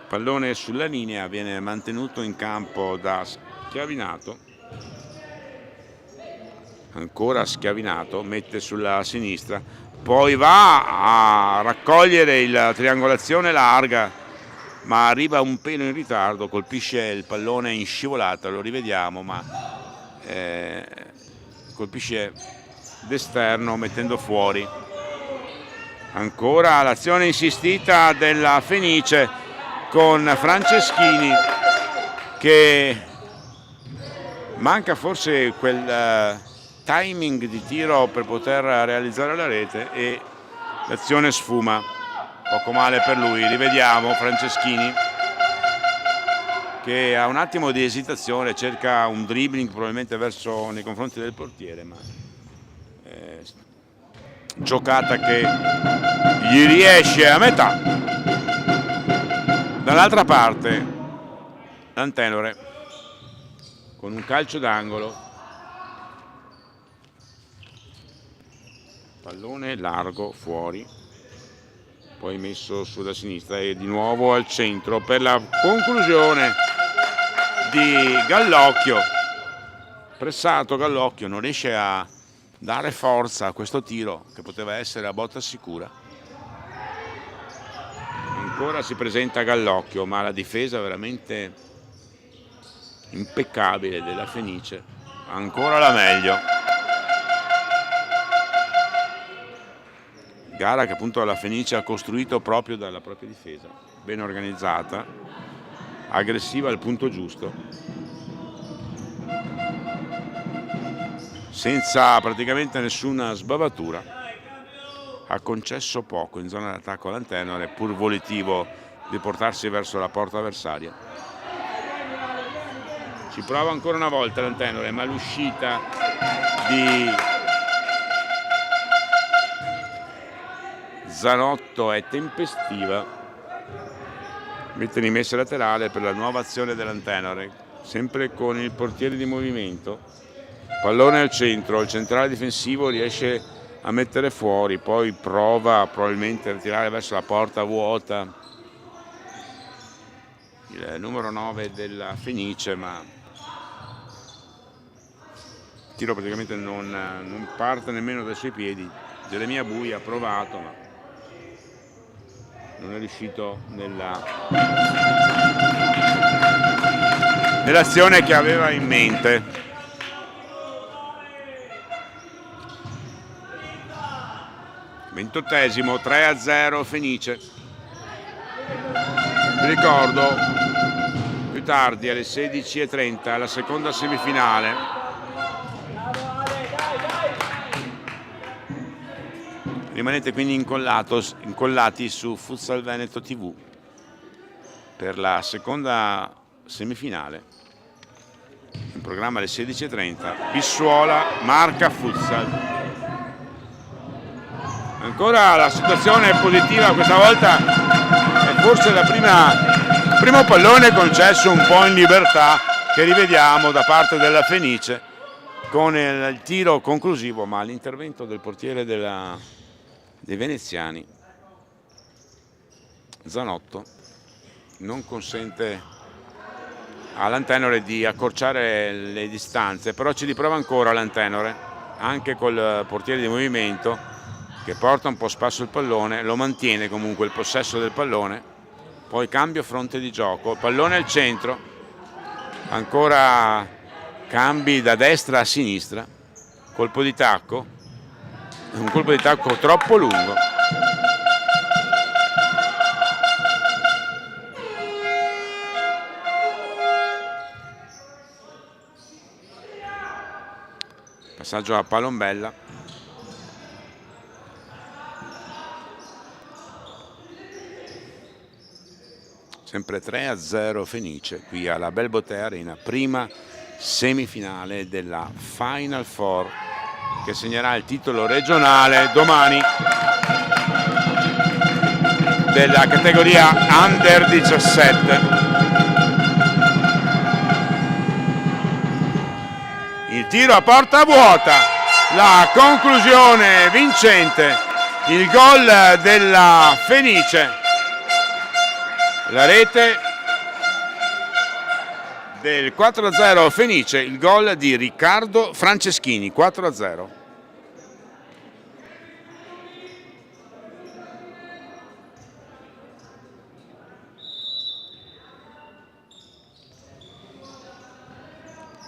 Pallone sulla linea, viene mantenuto in campo da Schiavinato, ancora Schiavinato, mette sulla sinistra, poi va a raccogliere la triangolazione larga, ma arriva un pelo in ritardo, colpisce il pallone in scivolata, lo rivediamo, ma colpisce d'esterno mettendo fuori. Ancora l'azione insistita della Fenice con Franceschini, che manca forse quel timing di tiro per poter realizzare la rete e l'azione sfuma. Poco male per lui. Rivediamo Franceschini che ha un attimo di esitazione, cerca un dribbling probabilmente nei confronti del portiere, ma giocata che gli riesce a metà. Dall'altra parte l'Antenore con un calcio d'angolo, pallone largo fuori, poi messo sulla sinistra e di nuovo al centro per la conclusione di Gallocchio. Pressato Gallocchio, non riesce a dare forza a questo tiro che poteva essere a botta sicura. Ancora si presenta Gallocchio, ma la difesa veramente impeccabile della Fenice, ancora la meglio. Gara che appunto la Fenice ha costruito proprio dalla propria difesa, ben organizzata, aggressiva al punto giusto, senza praticamente nessuna sbavatura. Ha concesso poco in zona d'attacco all'Antenore, pur volitivo di portarsi verso la porta avversaria. Ci prova ancora una volta l'Antenore, ma l'uscita di Zanotto è tempestiva, mette in rimessa laterale per la nuova azione dell'Antenore, sempre con il portiere di movimento. Pallone al centro, il centrale difensivo riesce a mettere fuori, poi prova probabilmente a tirare verso la porta vuota il numero 9 della Fenice, ma il tiro praticamente non parte nemmeno dai suoi piedi. Geremia Bui ha provato, ma non è riuscito nell'azione che aveva in mente. 28esimo, 3-0 Fenice. Vi ricordo più tardi alle 16:30 la seconda semifinale. Rimanete quindi incollati su Futsal Veneto TV per la seconda semifinale. In programma alle 16:30 Bissuola Marca Futsal. Ancora la situazione è positiva, questa volta è forse il primo pallone concesso un po' in libertà che rivediamo da parte della Fenice con il tiro conclusivo, ma l'intervento del portiere dei veneziani Zanotto non consente all'Antenore di accorciare le distanze, però ci riprova ancora l'Antenore anche col portiere di movimento che porta un po' spasso il pallone, lo mantiene comunque il possesso del pallone, poi cambio fronte di gioco, pallone al centro, ancora cambi da destra a sinistra, colpo di tacco, un colpo di tacco troppo lungo. Passaggio a Palombella. Sempre 3-0 Fenice qui alla Belbotea Arena, prima semifinale della Final Four che segnerà il titolo regionale domani della categoria Under 17. tiro a porta vuota, la conclusione vincente, il gol della Fenice, la rete del 4-0 Fenice, il gol di Riccardo Franceschini, 4-0.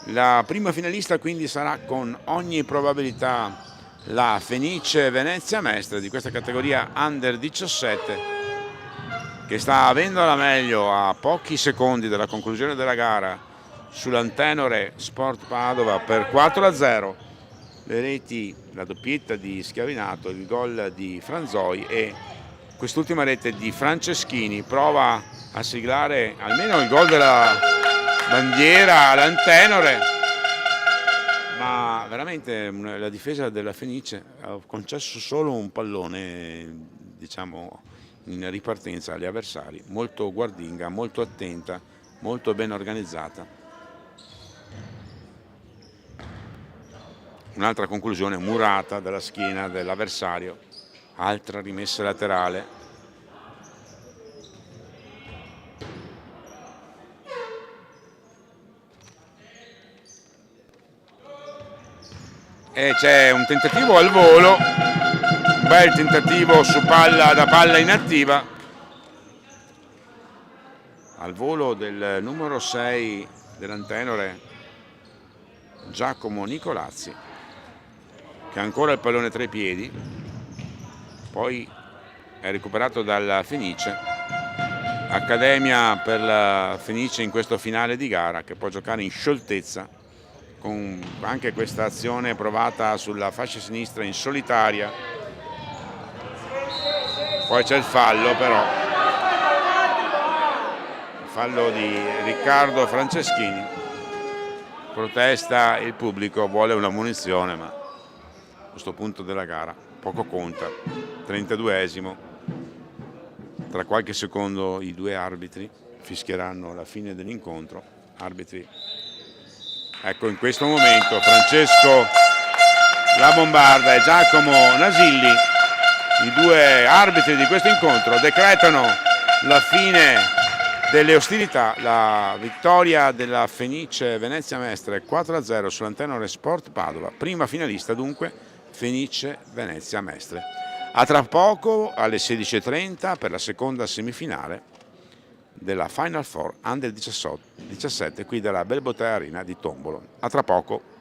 La prima finalista quindi sarà con ogni probabilità la Fenice Venezia Mestre di questa categoria Under 17, che sta avendo la meglio a pochi secondi dalla conclusione della gara sull'Antenore Sport Padova per 4-0. Le reti, la doppietta di Schiavinato, il gol di Franzoi e quest'ultima rete di Franceschini. Prova a siglare almeno il gol della bandiera all'Antenore, ma veramente la difesa della Fenice ha concesso solo un pallone, diciamo, in ripartenza agli avversari, molto guardinga, molto attenta, molto ben organizzata. Un'altra conclusione murata dalla schiena dell'avversario, altra rimessa laterale. E c'è un tentativo al volo, un bel tentativo su palla da palla inattiva, al volo del numero 6 dell'Antenore, Giacomo Nicolazzi, che ha ancora il pallone tra i piedi, poi è recuperato dalla Fenice, accademia per la Fenice in questo finale di gara, che può giocare in scioltezza, con anche questa azione provata sulla fascia sinistra in solitaria. Poi c'è il fallo, però il fallo di Riccardo Franceschini, protesta il pubblico, vuole una munizione, ma a questo punto della gara poco conta. 32esimo, tra qualche secondo i due arbitri fischieranno la fine dell'incontro. Arbitri, ecco, in questo momento Francesco La Bombarda e Giacomo Nasilli, i due arbitri di questo incontro, decretano la fine delle ostilità, la vittoria della Fenice Venezia Mestre 4-0 sull'Antenore Sport Padova, prima finalista dunque Fenice Venezia Mestre. A tra poco alle 16:30 per la seconda semifinale della Final Four Under 17 qui della Belbotea Arena di Tombolo. A tra poco.